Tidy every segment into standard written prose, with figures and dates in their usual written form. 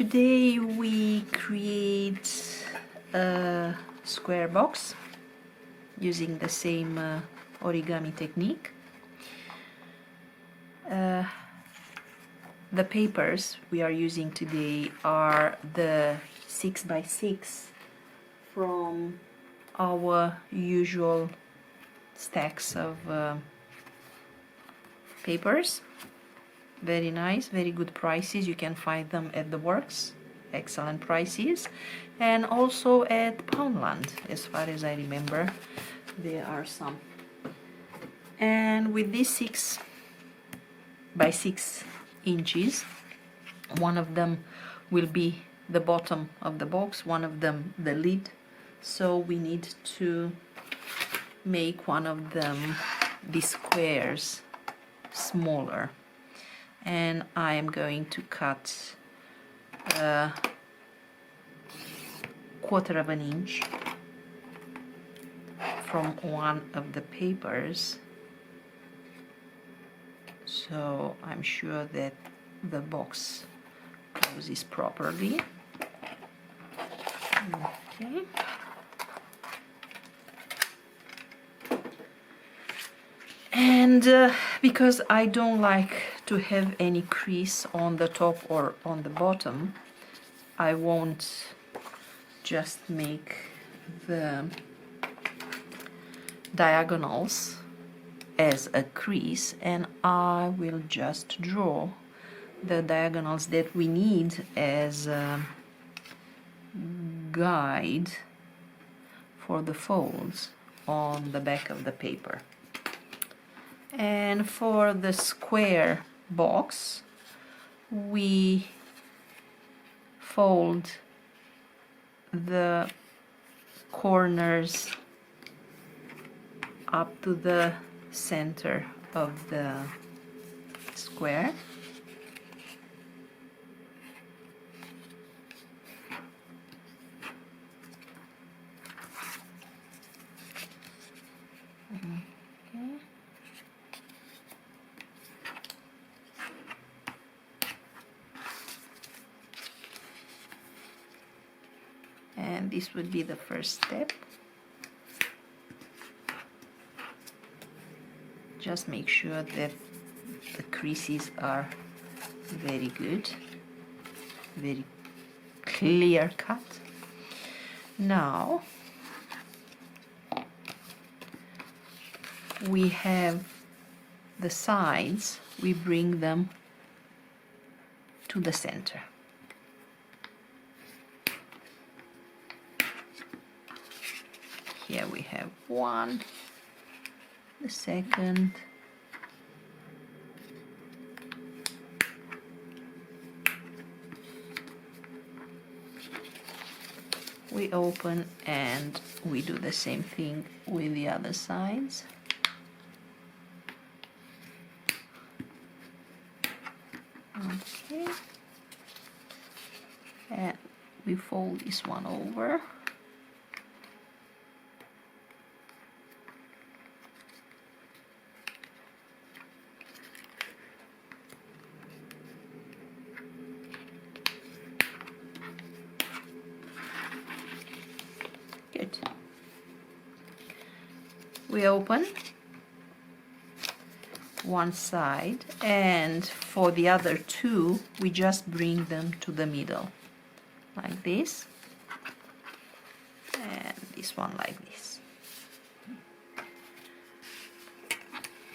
Today we create a square box using the same origami technique. The papers we are using today are the 6x6 from our usual stacks of papers. Very nice, very good prices. You can find them at the works, excellent prices, and also at Poundland, as far as I remember there are some. And with these 6x6 inches, one of them will be the bottom of the box, one of them the lid, so we need to make one of them, the squares, smaller. And I am going to cut a 1/4 of an inch from one of the papers, so I'm sure that the box closes properly. Okay. And because I don't like to have any crease on the top or on the bottom, I won't just make the diagonals as a crease, and I will just draw the diagonals that we need as a guide for the folds on the back of the paper. And for the square box, we fold the corners up to the center of the square. And this would be the first step. Just make sure that the creases are very good, very clear cut. Now we have the sides, we bring them to the center. Here we have one, the second, we open and we do the same thing with the other sides. Okay, and we fold this one over. Good. We open one side, and for the other two we just bring them to the middle like this, and this one like this.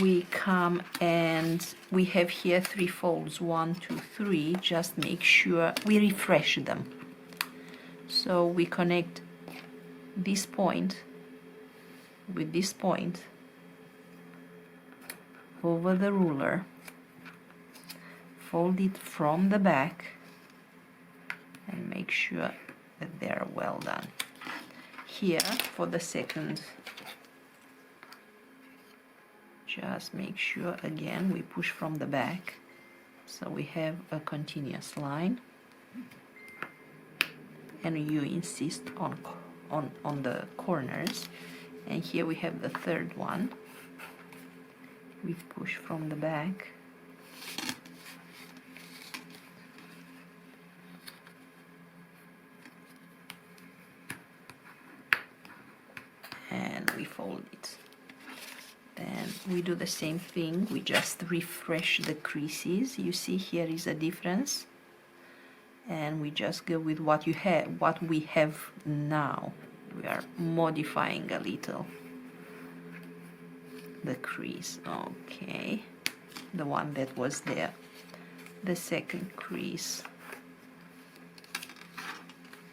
We come and we have here 3 folds, 1, 2, 3. Just make sure we refresh them, so we connect this point with this point over the ruler, fold it from the back, and make sure that they are well done. Here for the second, just make sure again we push from the back, so we have a continuous line, and you insist on the corners. And here we have the third one, we push from the back, we do the same thing. We just refresh the creases. You see here is a difference, and we just go with what we have now. We are modifying a little the crease. Okay, the one that was there, the second crease.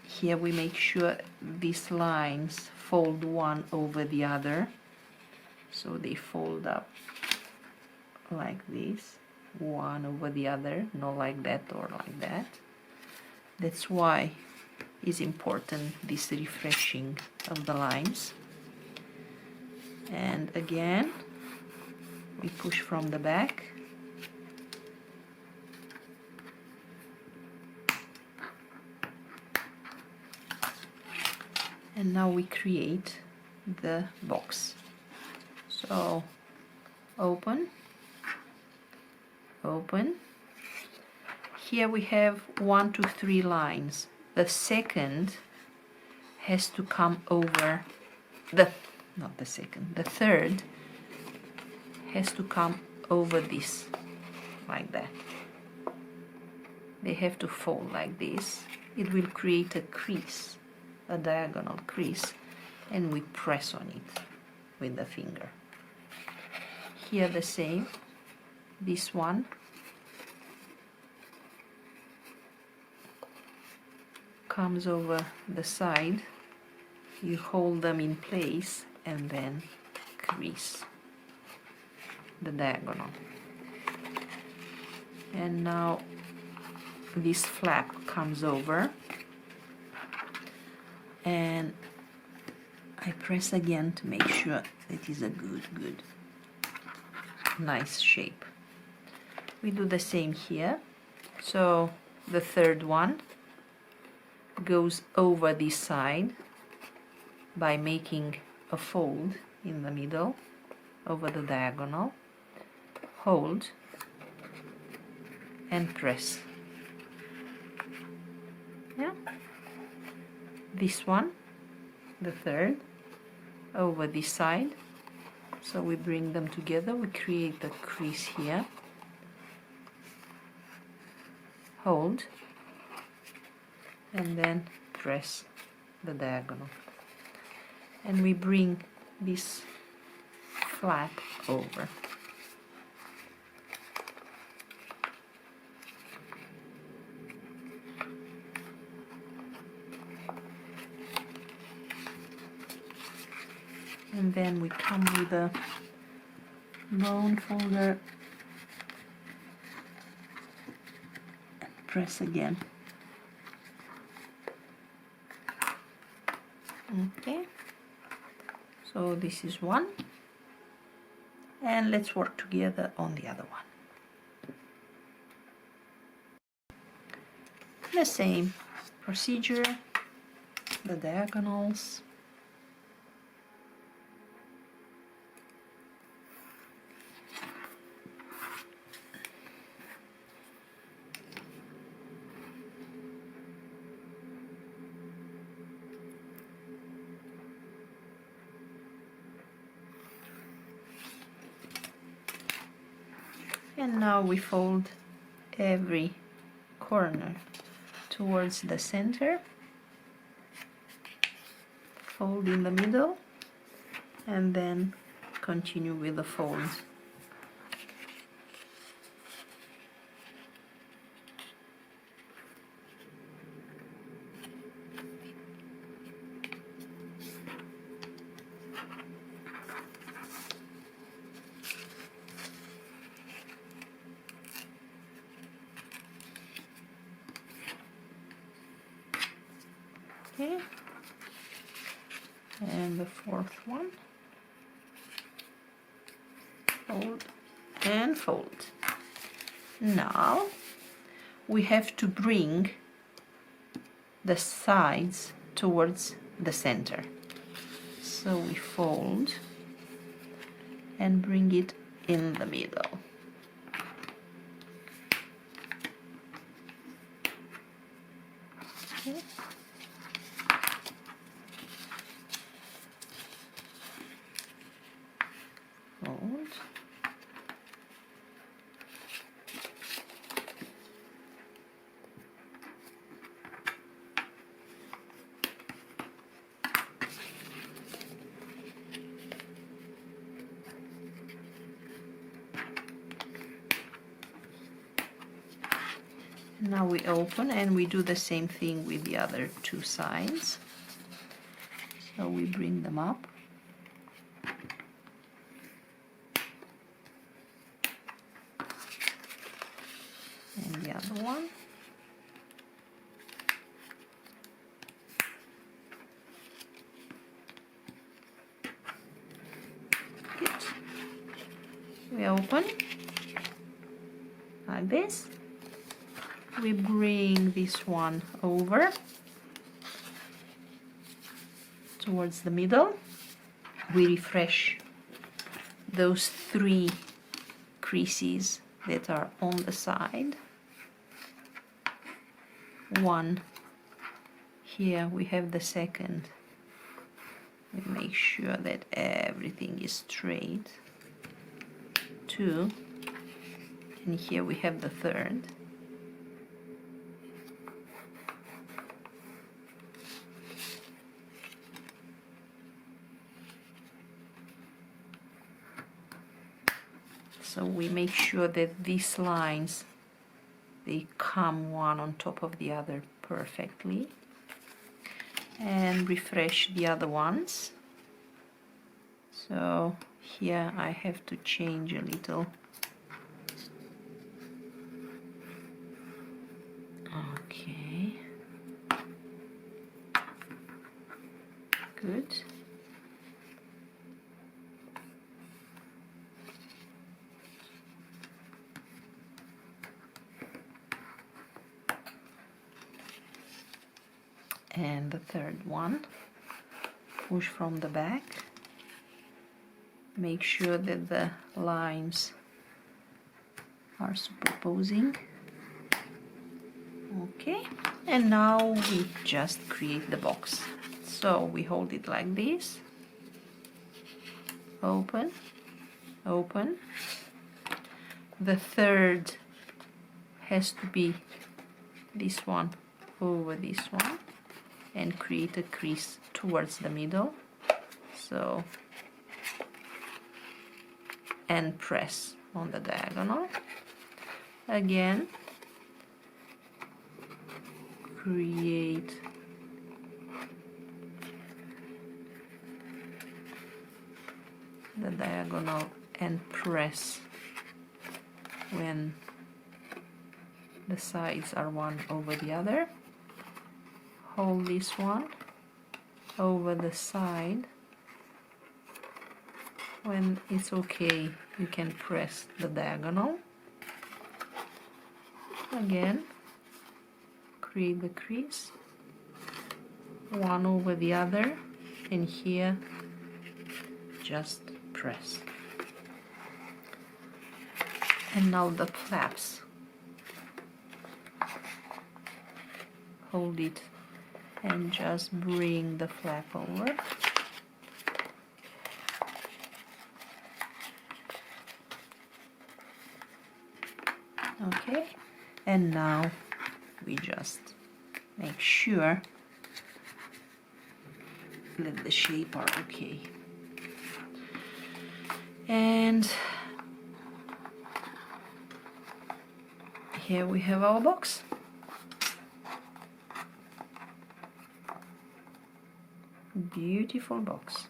Here we make sure these lines fold one over the other, so they fold up like this, one over the other, not like that or like that. That's why it's important, this refreshing of the lines. And again, we push from the back. And now we create the box. So open, open. Here we have 1, 2, 3 lines. The second has to come over the third has to come over this, like that. They have to fold like this. It will create a crease, a diagonal crease, and we press on it with the finger. Here the same, this one comes over the side, you hold them in place and then crease the diagonal. And now this flap comes over, and I press again to make sure it is a good nice shape. We do the same here. So the third one goes over this side by making a fold in the middle over the diagonal, hold and press. Yeah. This one, the third, over this side. So we bring them together, we create a crease here, hold, and then press the diagonal. And we bring this flap over. And then we come with a bone folder and press again. Okay, so this is one, and let's work together on the other one. The same procedure, the diagonals. And now we fold every corner towards the center, fold in the middle, and then continue with the folds. Okay, and the fourth one, fold and fold. Now we have to bring the sides towards the center, so we fold and bring it in the middle. Okay. Fold Now we open and we do the same thing with the other two sides. So we bring them up. And the other one. Good. We open like this. We bring this one over towards the middle. We refresh those three creases that are on the side. One here, we have the second. We make sure that everything is straight. Two, and here we have the third. So we make sure that these lines, they come one on top of the other perfectly, and refresh the other ones. So here I have to change a little. Okay, good. And the third one, push from the back, make sure that the lines are superposing. Okay, and now we just create the box. So we hold it like this, open, open. The third has to be this one over this one, and create a crease towards the middle. So, and press on the diagonal. Again, create the diagonal and press when the sides are one over the other. Hold this one over the side. When it's okay, you can press the diagonal. Again, create the crease, one over the other, and here just press. And now the flaps. Hold it and just bring the flap over. Okay, and now we just make sure that the shape are okay. And here we have our box. Beautiful box.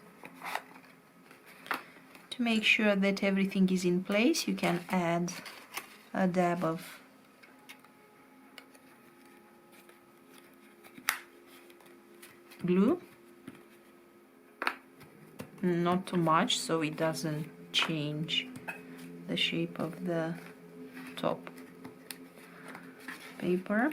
To make sure that everything is in place, you can add a dab of glue, not too much so it doesn't change the shape of the top paper.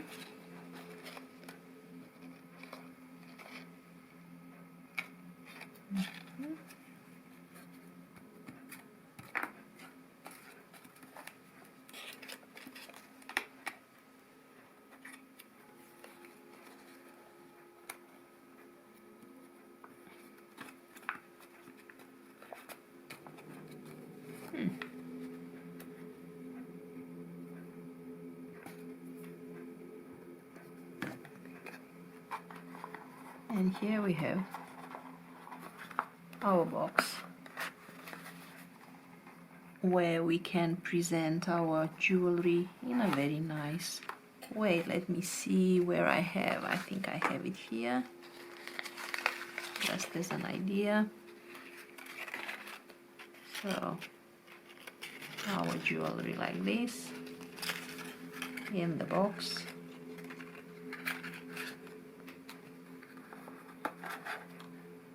And here we have our box. where we can present our jewelry in a very nice way. Let me see where I think I have it here, just as an idea. So our jewelry like this in the box,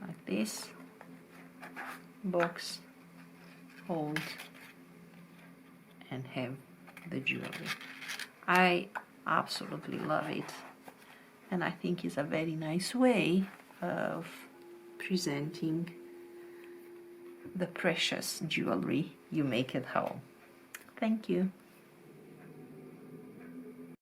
like this, box, hold, and have the jewelry. I absolutely love it, and I think it's a very nice way of presenting the precious jewelry you make at home. Thank you.